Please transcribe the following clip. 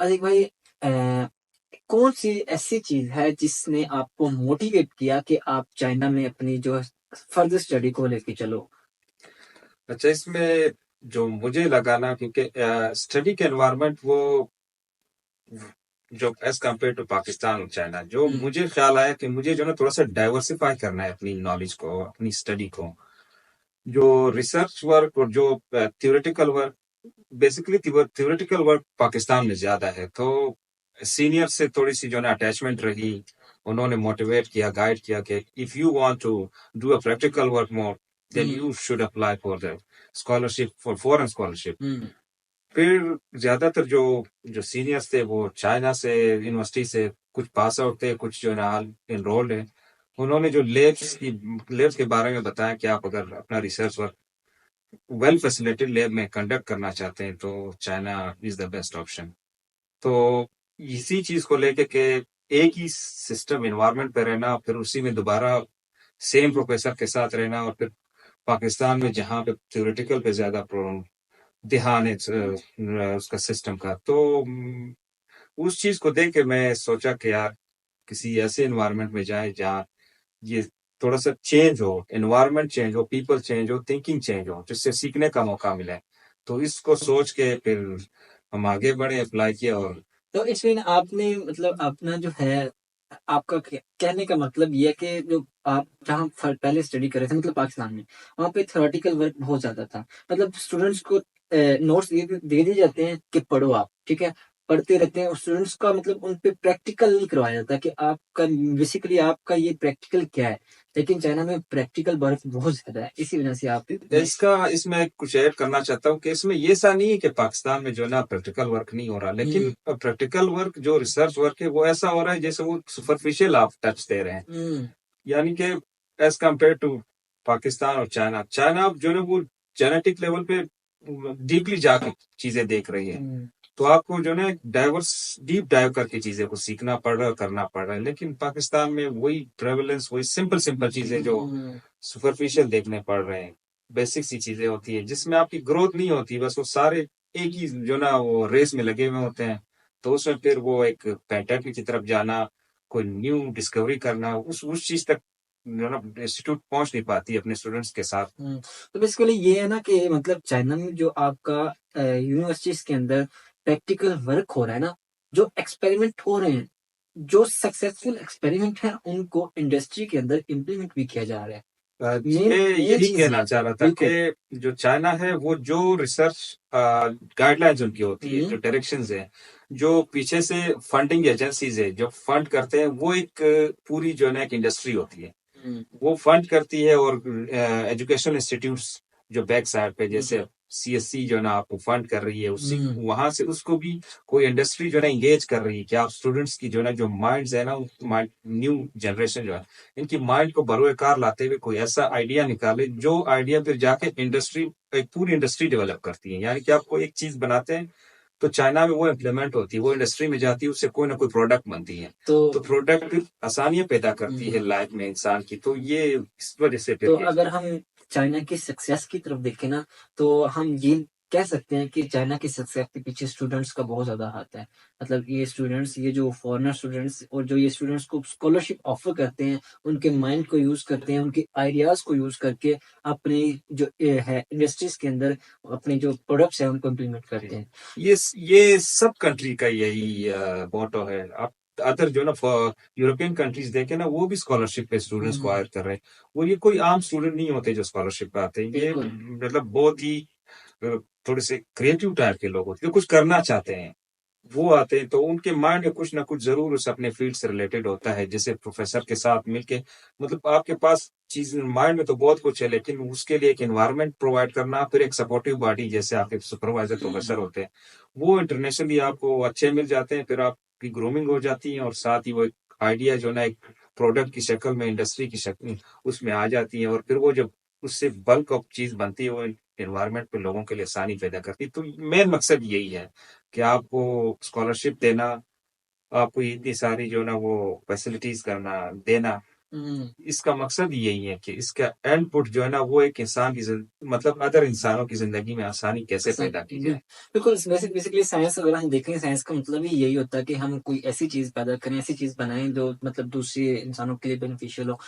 अदिक भाई, कौन सी ऐसी चीज है जिसने आपको मोटिवेट किया कि आप चाइना में अपनी जो फर्दर स्टडी को लेके चलो? अच्छा, इसमें जो मुझे लगा ना, क्योंकि स्टडी के एनवायरनमेंट वो जो एज कम्पेयर टू पाकिस्तान और चाइना, जो मुझे ख्याल आया कि मुझे जो ना थोड़ा सा डाइवर्सिफाई करना है अपनी नॉलेज को, अपनी स्टडी को। जो रिसर्च वर्क और जो theoretical work, basically theoretical work Pakistan में ज्यादा है। तो सीनियर से थोड़ी सी जो ना अटैचमेंट रही, उन्होंने मोटिवेट किया, गाइड किया कि if you want to do a practical work more, then you should apply for the scholarship, for foreign scholarship. फिर ज्यादातर जो जो सीनियर्स थे वो चाइना से, यूनिवर्सिटी से कुछ पास आउट थे, कुछ जो है ना एनरोल्ड है। उन्होंने जो लेब्स के बारे में बताया कि आप अगर अपना research work well facilitated lab में कंडक्ट करना चाहते हैं तो China is the best option. तो इसी चीज को लेके के एक ही सिस्टम एनवायरनमेंट पे रहना, फिर उसी में दोबारा सेम प्रोफेसर के साथ रहना, और फिर पाकिस्तान में जहाँ पे थ्योरेटिकल पे ज्यादा ध्यान है उसका सिस्टम का। तो उस चीज को देख के मैं सोचा कि यार किसी ऐसे एनवायरनमेंट में जाए जहाँ ये थोड़ा सा चेंज हो, एनवायरनमेंट चेंज हो, पीपल चेंज हो, थिंकिंग चेंज हो, जिससे सीखने का मौका मिले। तो इसको सोच के फिर हम आगे बढ़े, अप्लाई किया। और तो इसमें ना आपने मतलब अपना जो है, आपका कहने का मतलब ये है कि जो आप जहाँ पहले स्टडी कर रहे थे मतलब पाकिस्तान में, वहाँ पे थ्योरेटिकल वर्क बहुत ज्यादा था। मतलब स्टूडेंट्स को नोट्स दे दिए जाते हैं कि पढ़ो आप, ठीक है, पढ़ते रहते हैं, और स्टूडेंट्स का मतलब उन पे प्रैक्टिकल नहीं करवाया जाता कि आपका बेसिकली आपका ये प्रैक्टिकल क्या है। लेकिन चाइना में प्रैक्टिकल वर्क बहुत ज्यादा है, इसी वजह से आप में। इसका इसमें कुछ ऐड करना चाहता हूँ कि इसमें ये ऐसा नहीं है कि पाकिस्तान में जो है ना प्रैक्टिकल वर्क नहीं हो रहा, लेकिन प्रैक्टिकल वर्क जो रिसर्च वर्क है वो ऐसा हो रहा है जैसे वो सुपरफिशियल आप टच दे रहे हैं। यानी कि एज कम्पेयर टू पाकिस्तान और चाइना, चाइना अब जो है वो जेनेटिक लेवल पे डीपली जाके चीजें देख रही है। तो आपको जो है डाइवर्स डीप डाइव करके चीजें को सीखना पड़ रहा है, करना पड़ रहा है। लेकिन पाकिस्तान में वही प्रेवलेंस, वही सिंपल सिंपल चीजें जो सुपरफिशियल देखने पड़ रहे हैं, बेसिक सी चीजें होती है जिसमें आपकी ग्रोथ नहीं होती। बस वो सारे एक ही जो ना वो रेस में लगे हुए होते हैं। तो उसमें फिर वो एक पैटर्न की तरफ जाना, कोई न्यू डिस्कवरी करना, उस चीज तक जो ना इंस्टीट्यूट पहुंच नहीं पाती अपने स्टूडेंट्स के साथ। तो बेसिकली ये है ना कि मतलब चाइना में जो आपका यूनिवर्सिटीज के अंदर प्रैक्टिकल वर्क हो रहा है ना, जो एक्सपेरिमेंट हो रहे हैं, जो सक्सेसफुल एक्सपेरिमेंट है, उनको इंडस्ट्री के अंदर इम्प्लीमेंट भी किया जा रहा है। मेन मैं मेन यही चीज ये कहना है। चाह रहा था बिल्कुल। कि जो चाइना है वो जो रिसर्च गाइडलाइंस उनकी होती है, जो डायरेक्शंस है, जो पीछे से फंडिंग एजेंसीज है जो फंड करते हैं, वो एक पूरी जो है ना एक इंडस्ट्री होती है। वो फंड करती है, और एजुकेशनल इंस्टीट्यूट्स जो बैक साइड पे, जैसे सीएससी जो है ना आपको फंड कर रही है, उसी वहां से उसको भी कोई इंडस्ट्री जो है ना इंगेज कर रही है कि आप स्टूडेंट्स की जो है ना जो माइंड्स है ना, न्यू जनरेशन जो है, इनकी माइंड को बरोकार लाते हुए कोई ऐसा आइडिया निकाले जो आइडिया फिर जाके इंडस्ट्री, एक पूरी इंडस्ट्री डेवलप करती है। यानी कि आप कोई एक चीज बनाते हैं तो चाइना में वो इम्प्लीमेंट होती है, वो इंडस्ट्री में जाती है, उससे कोई ना कोई प्रोडक्ट बनती है। तो प्रोडक्ट फिर आसानियां पैदा करती है लाइफ में इंसान की। तो ये इस वजह से तो फिर अगर हम चाइना की सक्सेस की तरफ देखें ना, तो हम ये कह सकते हैं कि चाइना की सक्सेस के पीछे स्टूडेंट्स का बहुत ज्यादा हाथ है। मतलब ये स्टूडेंट्स, ये जो फॉरेनर स्टूडेंट्स और जो ये स्टूडेंट्स को स्कॉलरशिप ऑफर करते हैं, उनके माइंड को यूज करते हैं, उनके आइडियाज को यूज करके अपनी जो है इंडस्ट्रीज के अंदर अपने जो प्रोडक्ट्स हैं उनको इम्प्लीमेंट करते हैं। ये सब कंट्री का यही मोटो है। आप अदर जो ना यूरोपियन कंट्रीज देखे ना, वो भी स्कॉलरशिप पे स्टूडेंट्स को हायर कर रहे हैं। वो ये कोई आम स्टूडेंट नहीं होते जो स्कॉलरशिप पे आते हैं। ये मतलब बहुत ही अ, थोड़े से क्रिएटिव टाइप के लोग होते हैं जो कुछ करना चाहते हैं, वो आते हैं। तो उनके माइंड में कुछ ना कुछ जरूर उस अपने फील्ड से रिलेटेड होता है, जैसे प्रोफेसर के साथ मिलके, मतलब आपके पास चीज माइंड में तो बहुत कुछ है, लेकिन उसके लिए एक एनवायरनमेंट प्रोवाइड करना, फिर एक सपोर्टिव बॉडी जैसे आपके सुपरवाइजर प्रोफेसर होते हैं, वो इंटरनेशनली आपको अच्छे मिल जाते हैं। फिर आपकी ग्रूमिंग हो जाती है, और साथ ही वो एक आइडिया जो ना एक प्रोडक्ट की शक्ल में, इंडस्ट्री की शक्ल उसमें आ जाती है। और फिर वो जब उससे बल्क ऑफ चीज बनती है, वो एनवायरनमेंट पे लोगों के लिए आसानी पैदा करती है। तो मेन मकसद यही है कि आपको स्कॉलरशिप देना, आपको इतनी सारी जो ना वो फैसिलिटीज करना देना, हुँ। इसका मकसद यही है कि इसका एंड जो है ना, वो एक इंसान की मतलब अदर इंसानों की जिंदगी में आसानी कैसे आसानी पैदा की जाए। बिल्कुल, बेसिकली साइंस अगर हम देखें, साइंस का मतलब ही यही होता है कि हम कोई ऐसी चीज़ पैदा करें, ऐसी चीज़ बनाएँ जो मतलब दूसरे इंसानों के लिए बेनिफिशियल हो।